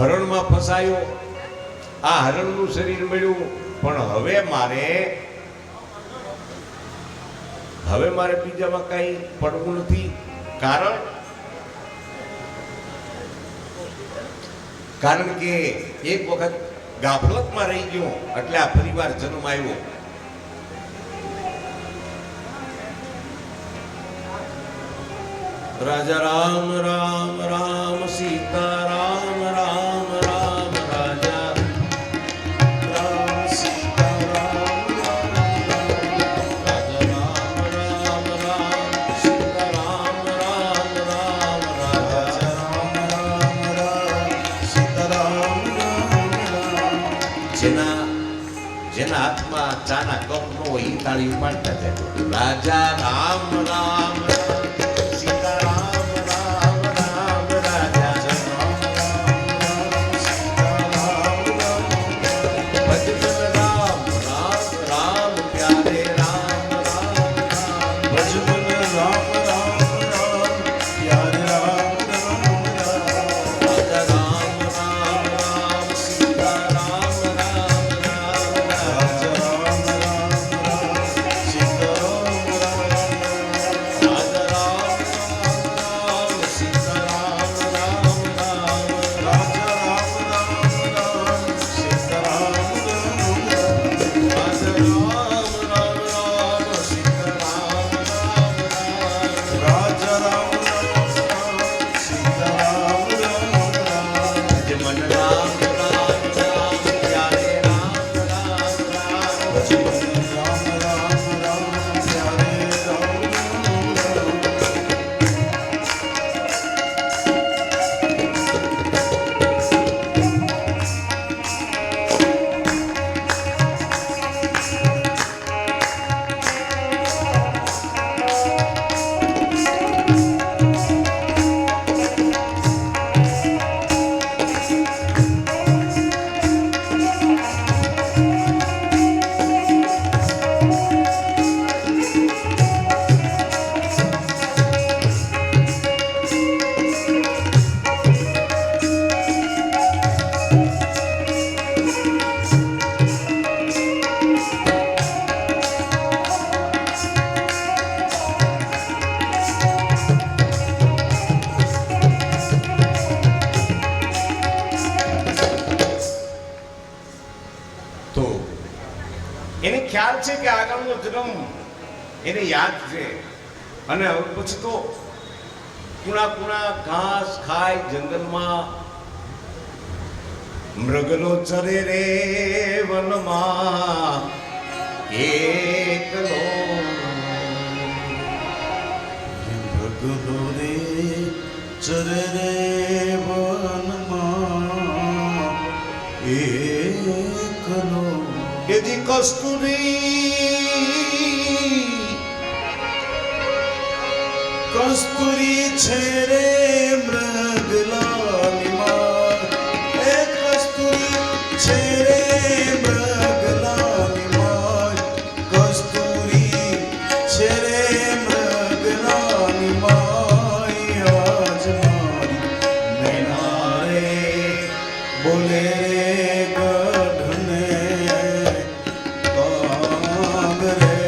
હરણમાં ફસાયો, આ હરણનું શરીર મળ્યું. પણ હવે મારે બીજામાં કઈ પડવું નથી. કારણ કે એક વખત ગાફલતમાં રહી ગયો એટલે આ પરિવાર જન્મ આવ્યો. રાજા રામ રામ રામ, સીતા રામ રામ રામ, રાજા રામ સીતા રામ રામ, રાજા રામ રામ રામ, સીતા રામ રામ રામ, રાજા રામ રામ સીતા રામ રામ. જેના હાથમાં ચાના કપ નો હોય એ તાળી ઉપાડતા જાય. રાજા રામ રામ સીતા રામ રામ રામ, રાજા રામ રામ સીતા રામ રામ, ભજન રામ રામ રામ પ્યારે રામ રામ રામ, ભજન રામ રામ રામ પ્યારે રામ રામ રામ, રાજા રામ રામ રામ સીતા રામ રામ રામ, રાજા રામ રામ રામ સીતા રામ રામ રામ, રાજા રામ રામ સીતા રામ રામ રામ, રાજા રામ રામ સીતા રામ રામ રામ, રાજા રામ રામ સીતા રામ રામ રામ, રાજા રામ સીતા રામ રામ રામ, મન રામ રામ રામ પ્યારે રામ રામ રામ, મન રામ રામ રામ પ્યારે રામ રામ. તો એને ખ્યાલ છે કે આગળનો જન્મ એને યાદ છે. અને હવે પછી તો કુણા ઘાસ ખાય જંગલમાં, મૃગનો ચરે રે વનમાં એકલો, મૃગનો રે ચરે રે વનમાં એકલો કે જી કસ્તુરી છે રે મૃગલાની માર એ કસ્તુરી છે રે મૃગલાની માર કસ્તુરી છે રે મૃગલાની માર આજ મારી મેના રે બોલે ગઢને કાગ રે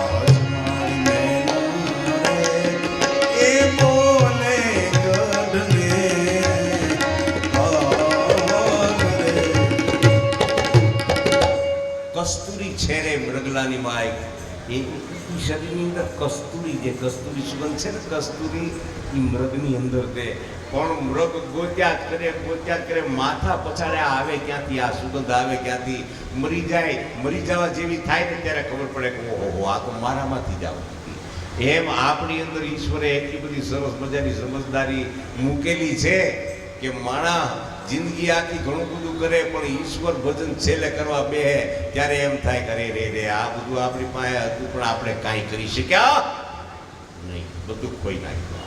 આજ મારી મેના રે એ બોલે ગઢને કાગ રે કસ્તુરી છે રે મૃગલાની માય એ શરીરની અંદર કસ્તુરી જે કસ્તુરી સુગંધ છે ને કસ્તુરી એ મૃગની અંદર છે પણ મૃગ ગોત્યા જ કરે માથા પછાડ્યા આવે ક્યાંથી આ સુગંધ આવે ક્યાંથી મરી જવા જેવી થાય ને ત્યારે ખબર પડે કે ઓહો આ તો મારામાંથી જ આવતી એમ આપણી અંદર ઈશ્વરે એટલી બધી સરસ મજાની સમજદારી મૂકેલી છે કે માણસ જિંદગી આખી ઘણું બધું કરે પણ ઈશ્વર ભજન છેલ્લે કરવા બેહે ત્યારે એમ થાય કે રે રે આ બધું આપણી પાસે હતું પણ આપણે કાંઈ કરી શક્યા નહીં, બધું ખોઈ નાખ્યું.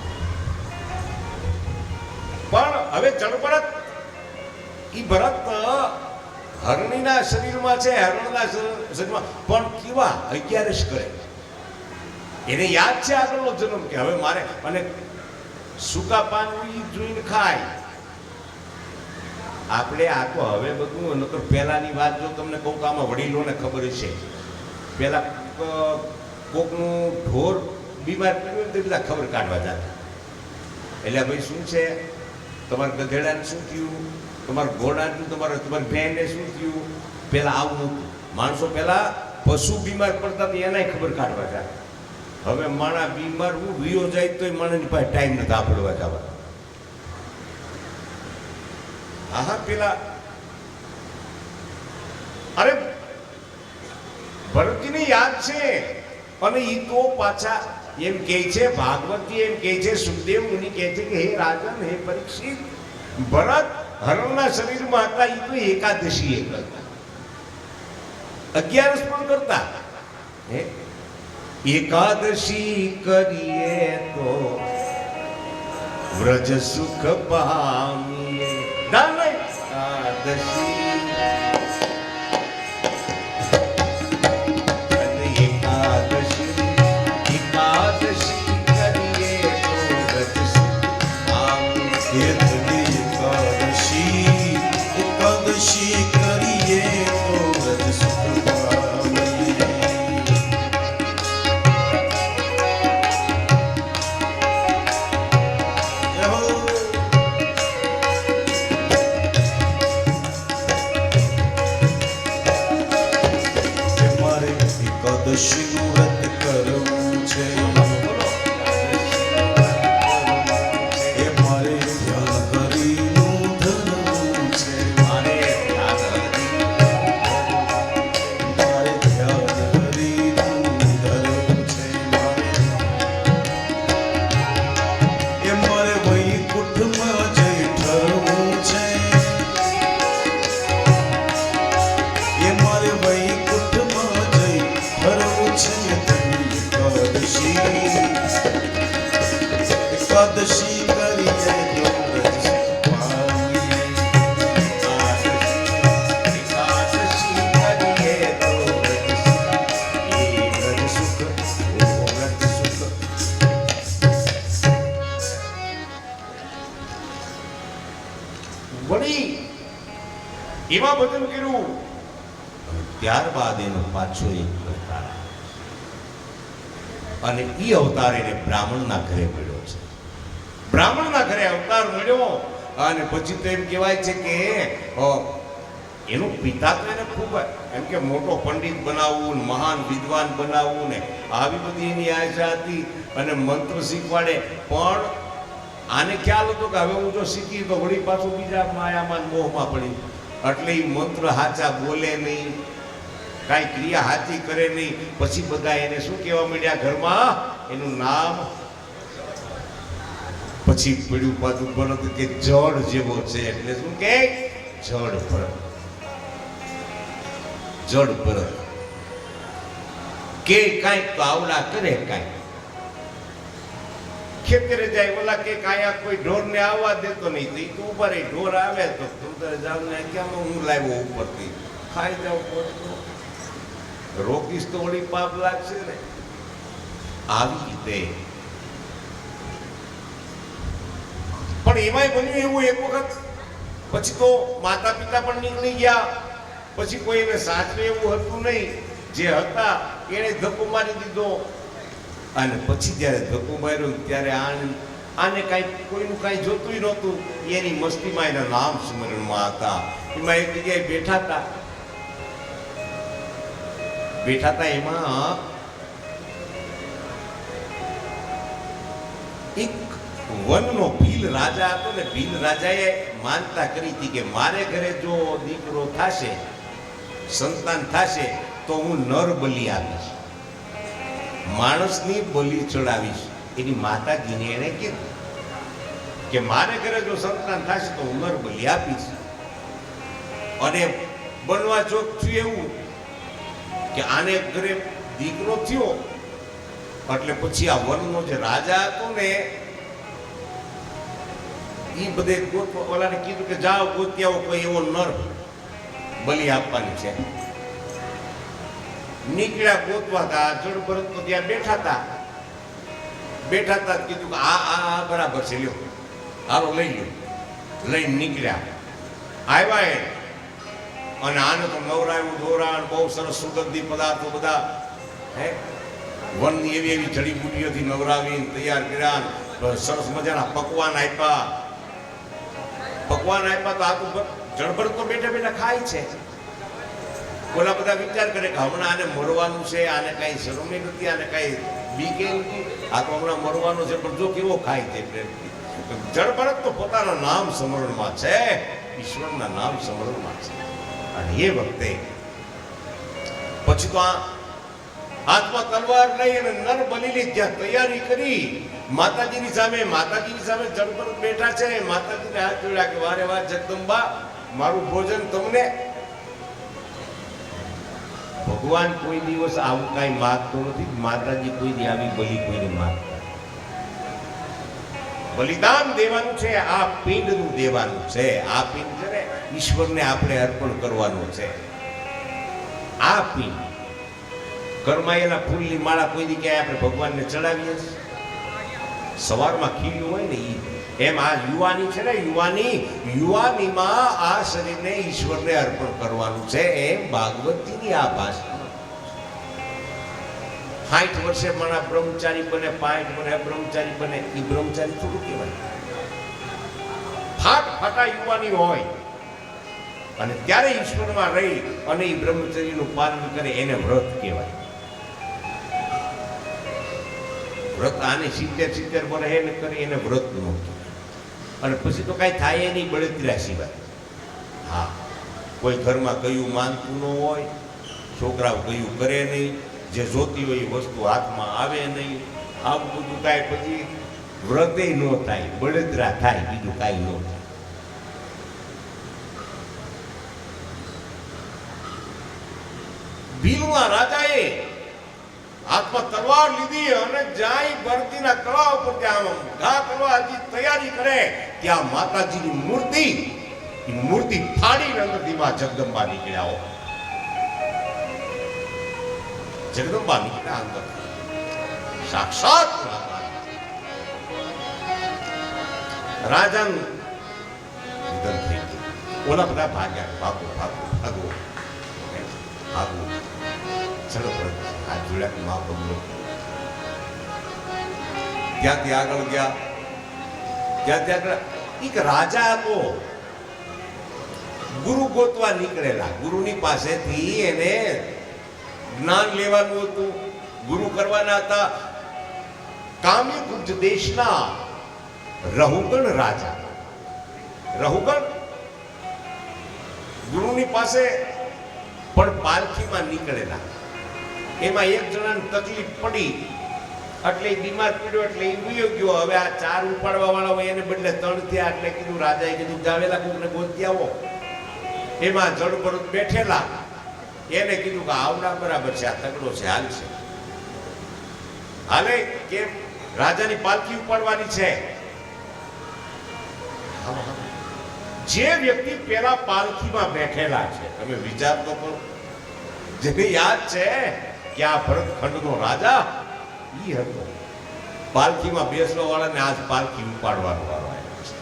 પણ હવે જળભરત ઈ ભરત હરણીના શરીરમાં છે, હરણના શરીરમાં પણ કેવા 11 કરે એને યાદ છે આગળનો જન્મ કે હવે મારે અને સૂકા પાન જોઈને ખાય. આપણે આ તો હવે બધું નકર પહેલાની વાત જો તમને કહું તો આમાં વડીલોને ખબર છે. પહેલા કોકનું ઢોર બીમાર પડ્યું તો બધા ખબર કાઢવા જતા. એટલે ભાઈ શું છે, તમારા ગધેડાને શું થયું, તમારા ઘોડાને, તમારી ભેંને શું થયું, પહેલા આવું નહોતું. માણસો પહેલા પશુ બીમાર પડતા તો એનાય ખબર કાઢવા જતા. હવે માણા બીમાર હું વિયો જાય તો માણસની પાસે ટાઈમ નથી આપડવા જવા. હા પેલા અરે ભરતજીને યાદ છે અને ઈ તો પાછા એમ કહે છે, ભાગવતી એમ કહે છે, સુખદેવ મુનિ કહે છે કે હે રાજન, હે પરીક્ષિત, ભરત હરણના શરીરમાં હતા ઈ તો એકાદશી એ કરતા, 11 પણ કરતા. એકાદશી કરીએ તો વ્રજ સુખ પામીએ. એકાદશી એકાદશીનું વ્રત કરવું છે, એ મારે ધ્યાન હરિનું ધરવું છે, મારે ધ્યાન હરિનું ધરવું છે, એ મારે વૈકુંઠમાં જઈ ઠરવું છે, એ મારે વૈકુંઠમાં જઈ ઠરવું છે. એકાદશી કરીએ તો વ્રજ સુખ પામીએ. એકાદશી કરીએ તો વ્રજ સુખ, એ વ્રજ સુખ, ઓ વ્રજ સુખ. વળી એમાં ભજન કર્યું, ત્યારબાદ એનો પાછો એક અવતાર અને ઈ અવતાર એને બ્રાહ્મણના ઘરે મળ્યો છે. બ્રાહ્મણના ઘરે અવતાર મળ્યો અને પછી તો એમ કહેવાય છે કે એનો પિતા તો એને ખૂબ એમ કે મોટો પંડિત બનાવવું ને મહાન વિદ્વાન બનાવવું ને આવી બધી એની આશા હતી અને મંત્ર શીખવાડે. પણ આને ખ્યાલ હતો કે હવે હું જો શીખી તો વળી પાછું બીજા માયામાં મોહમાં પડી, એટલે એ મંત્ર હાચા બોલે નહીં, કાંઈ ક્રિયા હાથી કરે નહીં. પછી બધા એને શું કહેવા માંડ્યા ઘરમાં, એનું નામ પછી પડ્યું પાછું ભરત કે જળ જેવો છે, એટલે શું કે જળ ભરત, જળ ભરત કે કાંઈક તો આવડા કરે કાંઈક. ખેતરે જાય ઓલા કે કાયા કોઈ ઢોર ને આવવા દેતો નહીં, તો ઈ તો ઉભા રહી, ઢોર આવે તો તું તારે જાવ ને કેમ હું લાવ્યો ઉપરથી ખાઈ જાવ, રોકીશ તો વળી પાપ લાગશે ને. આવી રીતે પણ એમાંય બન્યું એવું એક વખત, પછી તો માતા પિતા પણ નીકળી ગયા, પછી કોઈ એને સાચવે એવું હતું નહીં, જે હતા એને ધક્કો મારી દીધો. અને પછી જ્યારે ધક્કો માર્યો ત્યારે આને કાંઈ કોઈનું કાંઈ જોતું નહોતું, એની મસ્તીમાં એના નામ સ્મરણમાં હતા. એમાં એક જગ્યાએ બેઠા હતા, એમાં એક વનનો ભીલ રાજા હતો ને, ભીલ રાજાએ માનતા કરી હતી કે મારે ઘરે જો દીકરો થશે, સંતાન થશે તો હું નર બલિ આપીશ, માણસની બલિ ચડાવીશ. એની માતાજીને એને કીધું કે મારે ઘરે જો સંતાન થશે તો હું નર બલિ આપીશ. અને બનવા ચોક થયું એવું કે આને ઘરે દીકરો થયો એટલે પછી આ વનનો જે રાજા હતો ને એ બધે ઓલાને કીધું કે જાઓ ગોતી આવો કોઈ એવો નર બલિ આપવાની છે. નીકળ્યા ગોતવા હતા, જળ ભરત તો ત્યાં બેઠા હતા, કીધું કે આ બરાબર છે, લ્યો હાલો લઈ લ્યો. લઈને નીકળ્યા, આવ્યા એ અને આને તો નવરાયું ધોરાણ બહુ સરસ સુગંધી પદાર્થો બધા વનની એવી એવી જડીબુટીઓથી નવરાવીને તૈયાર કર્યા, સરસ મજાના પકવાન આપ્યા. તો આ તો જળભર તો બેઠા બેઠા ખાય છે. ઓલા બધા વિચાર કરે કે હમણાં આને મરવાનું છે, આને કઈ શરમ નથી, આને કઈ બીકે નથી, આ તો હમણાં મરવાનું છે, પણ જો કેવો ખાય છે પ્રેમથી. જળભરત તો પોતાના નામ સ્મરણમાં છે, ઈશ્વરના નામ સ્મરણમાં છે. અને એ વખતે પછી તો આ હાથમાં તલવાર લઈ અને નર બલિની ત્યાં તૈયારી કરી. માતાજીની સામે જળભરત બેઠા છે, માતાજીને હાથ જોડ્યા કે વારે વાર જગદંબા, મારું ભોજન તમને. ભગવાન કોઈ દિવસ આવું કઈ માગતો નથી, માતાજી કોઈ દી આવી બલિ કોઈને માગતા. બલિદાન દેવાનું છે, આ પિંડનું દેવાનું છે. આ પિંડ છે ને ઈશ્વરને આપણે અર્પણ કરવાનું છે. આ પિંડ કરમાયેલા ફૂલની માળા કોઈ દી ક્યાંય આપણે ભગવાનને ચડાવીએ છીએ? સવારમાં ખીલ્યું હોય ને એમ આ યુવાની છે ને, યુવાનીમાં આ શરીરને ઈશ્વરને અર્પણ કરવાનું છે. એમ ભાગવતજીની આ ભાષા. 60 વર્ષે મારા બ્રહ્મચારી બને, 65 વર્ષે બ્રહ્મચારી બને, એ બ્રહ્મચારી થોડું કહેવાય. ફાટા યુવાની હોય અને ત્યારે ઈશ્વરમાં રહી અને એ બ્રહ્મચર્યનું પાલન કરે, એને વ્રત કહેવાય. વ્રત આને 70 વર્ષ એને કરે, એને વ્રત ન કહેવાય. અને પછી તો કાંઈ થાય નહીં બળતરા સિવાય. હા, કોઈ ઘરમાં કયું માનતું ન હોય, છોકરાઓ કયું કરે નહીં, જે જોતી હોય એ વસ્તુ હાથમાં આવે નહીં, આવું બધું કાંઈ પછી વ્રતે ન થાય, બળતરા થાય, બીજું કાંઈ ન થાય. ભીલના રાજાએ હાથમાં તલવાર લીધી અને જાય ભરતીના તળાવ પર ત્યાં ઘા કરવા હજી તૈયારી કરે, ત્યાં માતાજીની મૂર્તિ ફાડીને અંદરથી માં જગદંબા નીકળ્યા. જગદંબા નીકળ્યા અંદર, સાક્ષાત રાજાનું નિધન થઈ ગયું. ઓલા બધા ભાગ્યા, ભાગો ચલો હાથ જોડ્યા મા બગલો. ત્યાંથી આગળ ગયા, એક રાજા હતો, ગુરુ ગોતવા નીકળેલા. ગુરુની પાસેથી એને જ્ઞાન લેવાનું હતું, ગુરુ કરવાના હતા. કામ્યકુબ્જ દેશના રહુગણ રાજા, રહુગણ ગુરુની પાસે પણ પાલખીમાં નીકળેલા. એમાં એક જણાને તકલીફ પડી એટલે એ બીમાર પડ્યો એટલે એ વયો ગયો. હવે આ 4 ઉપાડવા વાળા હોય એને બદલે 3 થયા. એટલે કીધું રાજાએ કીધું જાવેલા કોકને ગોતી આવો. એમાં જડબડું બેઠેલા એને કીધું કે આવડા બરાબર છે, આ તગડો છે, હાલ છે, હાલે કે રાજાની પાલખી ઉપાડવાની છે. જે વ્યક્તિ પેલા પાલખીમાં બેઠેલા છે, તમે વિચાર તો કરો, જેને યાદ છે કે આ ભરતખંડનો રાજા ઈ હતો. પાલખીમાં બેસવા વાળાને આજ પાલખી ઉપાડવાનો વારો આવ્યો છે.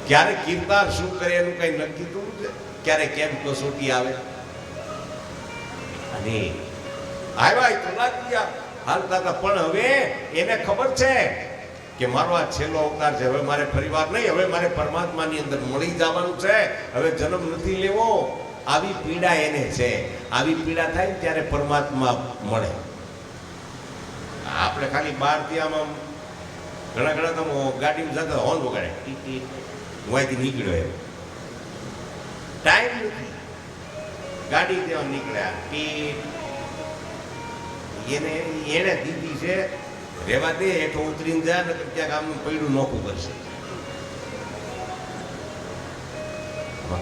ક્યારે કીર્તાર શું કરે એનું કઈ નક્કી થયું છે? ક્યારે કેમ કસોટી આવે? અને આવ્યા તો લાગી ગયા હાલતા હતા. પણ હવે એને ખબર છે કે મારો આ છેલ્લો અવતાર છે. હવે મારે પરિવાર નહીં, હવે મારે પરમાત્માની અંદર મળી જવાનું છે. હવે જન્મ નથી લેવો. આવી પીડા એને છે. આવી પીડા થાય ને ત્યારે પરમાત્મા મળે. આપણે ખાલી બહારથી આમાં ઘણા તમે ગાડીમાં જતા હોર્ન વગાડે, હું અહીંથી નીકળ્યો એમ ટાઈમ નથી. ગાડી ત્યાં નીકળ્યા એને દીધી છે રેવા દે, હેઠો ઉતરીને જાય ને ક્યાંક આમનું પૈડું નોખું કરશે.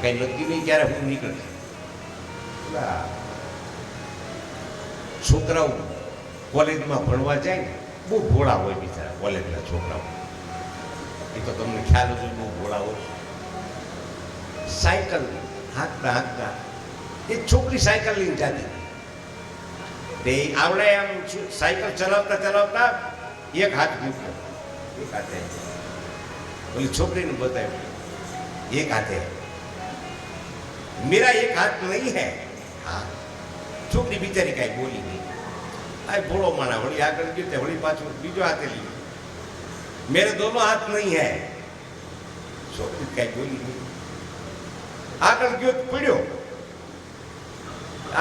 કઈ નક્કી નહીં ક્યારે હું નીકળે. છોકરાઓ કોલેજમાં ભણવા જાય ને બહુ ભોળા હોય બિચારા કોલેજના છોકરાઓ. એ તો તમને ખ્યાલ હશે, બહુ ભોળા હોય. સાયકલ હાંકતા એક છોકરી સાયકલ લઈને જતી. તે આવડે એમ સાયકલ ચલાવતા એક હાથ મૂક્યો, એક હાથે ઓલી છોકરીને બતાવ્યું, એક હાથે मेरा एक हाथ नहीं है. हाँ, છોકરી બિચારી કાંઈ બોલી નહીં. આ ભોળો માણા વળી આગળ ગયો તે વળી પાછું બીજો હાથે લીધો. મેરે દોનો હાથ નહીં હૈ. છોકરી કાંઈ બોલી નહીં. આગળ ગયો પડ્યો,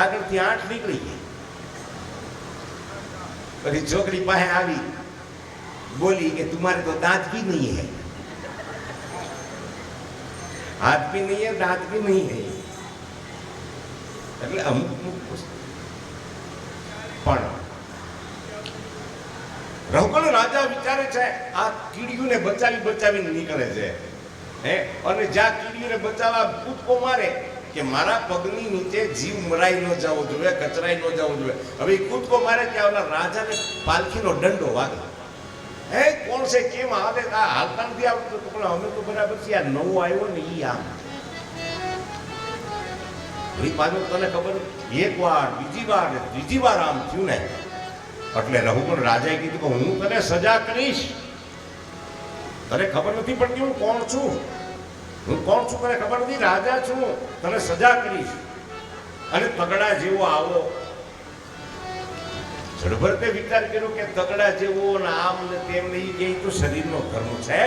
આગળથી 8 નીકળી ગઈ. પછી છોકરી પાસે આવી બોલી કે तुम्हारे तो दांत भी नहीं है, हाथ भी नहीं है, दांत भी नहीं है. એટલે અમુક પણ રઘુકુળ રાજા વિચારે છે આ કીડીઓને બચાવીને નીકળે છે. અને જ્યાં કીડીઓને બચાવવા કૂદકો મારે કે મારા પગની નીચે જીવ મરાઈ ન જવો જોઈએ, કચરાઈ ન જવો જોઈએ. હવે કૂદકો મારે ત્યાં ઓલા રાજાને પાલખીનો દંડો વાગે. કોણ છે કેમ હાલે હાલતા નથી આવતું. પણ અમે તો બરાબર છે, આ નવો આવ્યો ને ઈ આમ પાછું તને ખબર, એક વાર બીજી વાર ત્રીજી વાર આમ થયું ને એટલે રઘુકુળ રાજાએ કીધું કે હું તને સજા કરીશ. તને ખબર નથી પડતી હું કોણ છું, તને ખબર નથી, રાજા છું, તને સજા કરીશ. અને તગડા જેવો આવો. જડભરતે વિચાર કર્યો કે તગડા જેવો ને આમ ને તેમ નહીં કે તો શરીરનો ધર્મ છે,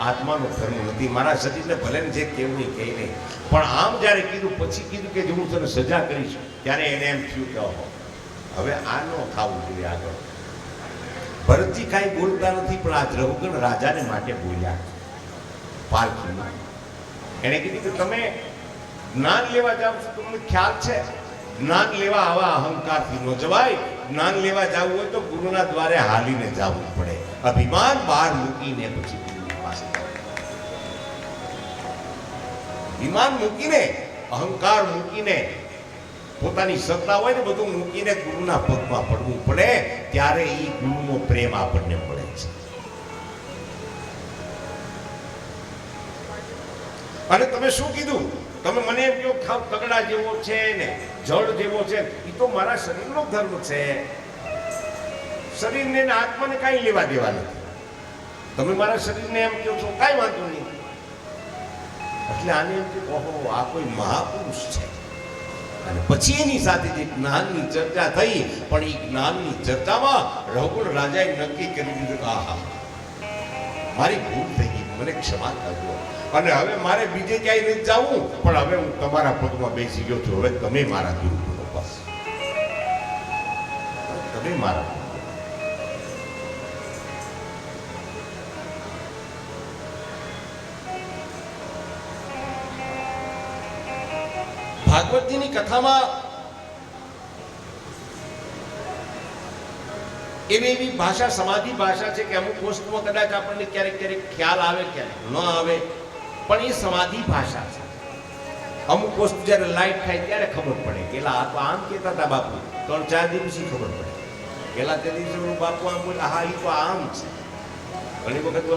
આત્માનો ધર્મ નથી. મારા શરીરને ભલે ને જે કેવું નહીં કહે નહીં, પણ આમ જ્યારે કીધું પછી કીધું કે હું તને સજા કરીશ, ત્યારે એને એમ થયું કે હવે આ ન ખાવું જોઈએ આગળ. ભરતજી કાંઈ બોલતા નથી, પણ આ રઘુકુળ રાજાને માટે બોલ્યા. પાલખીમાં એને કીધું કે તમે જ્ઞાન લેવા જાઓ છો, તમને ખ્યાલ છે જ્ઞાન લેવા આવા અહંકારથી ન જવાય. જ્ઞાન લેવા જવું હોય તો ગુરુના દ્વારે હાલીને જવું પડે. અભિમાન બહાર મૂકીને પછી ગુરુની પાસે અભિમાન મૂકીને, અહંકાર મૂકીને, પોતાની સત્તા હોય ને બધું મૂકીને ગુરુના પગમાં પડવું પડે. ત્યારે એ ગુરુનો પ્રેમ આપણને મળે છે. અને તમે શું કીધું? તમે મને એમ કહો ખાવ તગડા જેવો છે ને જળ જેવો છે, એ તો મારા શરીરનો ધર્મ છે. શરીરને ને આત્માને કાંઈ લેવા દેવા નથી. તમે મારા શરીરને એમ કહો છો, કાંઈ વાંધો નહીં. એટલે આને એમ કે ઓહો આ કોઈ મહાપુરુષ છે. અને પછી એની સાથે જે જ્ઞાનની ચર્ચા થઈ, પણ એ જ્ઞાનની ચર્ચામાં રઘુકુળ રાજાએ નક્કી કરી દીધું કે આહા મારી ભૂલ થઈ ગઈ, મને ક્ષમા કરજો. અને હવે મારે બીજે ક્યાંય નથી જવું, પણ હવે હું તમારા પગમાં બેસી ગયો છું. હવે તમે મારા ગુરુ બનો, બસ તમે મારા. ભાગવતજીની કથામાં એવી એવી ભાષા સમાધિ ભાષા છે કે અમુક વસ્તુમાં કદાચ આપણને ક્યારેક ક્યારેક ખ્યાલ આવે ક્યારેક ન આવે, પણ એ સમાધિ ભાષા છે. અમુક વસ્તુ જ્યારે લાઈટ થાય ત્યારે ખબર પડે કે આ તો આમ કહેતા હતા બાપુ, 3-4 દિવસ પછી ખબર પડે. પેલા તે દિવસે બાપુ આમ બોલે, હા એ તો આમ છે. ઘણી વખત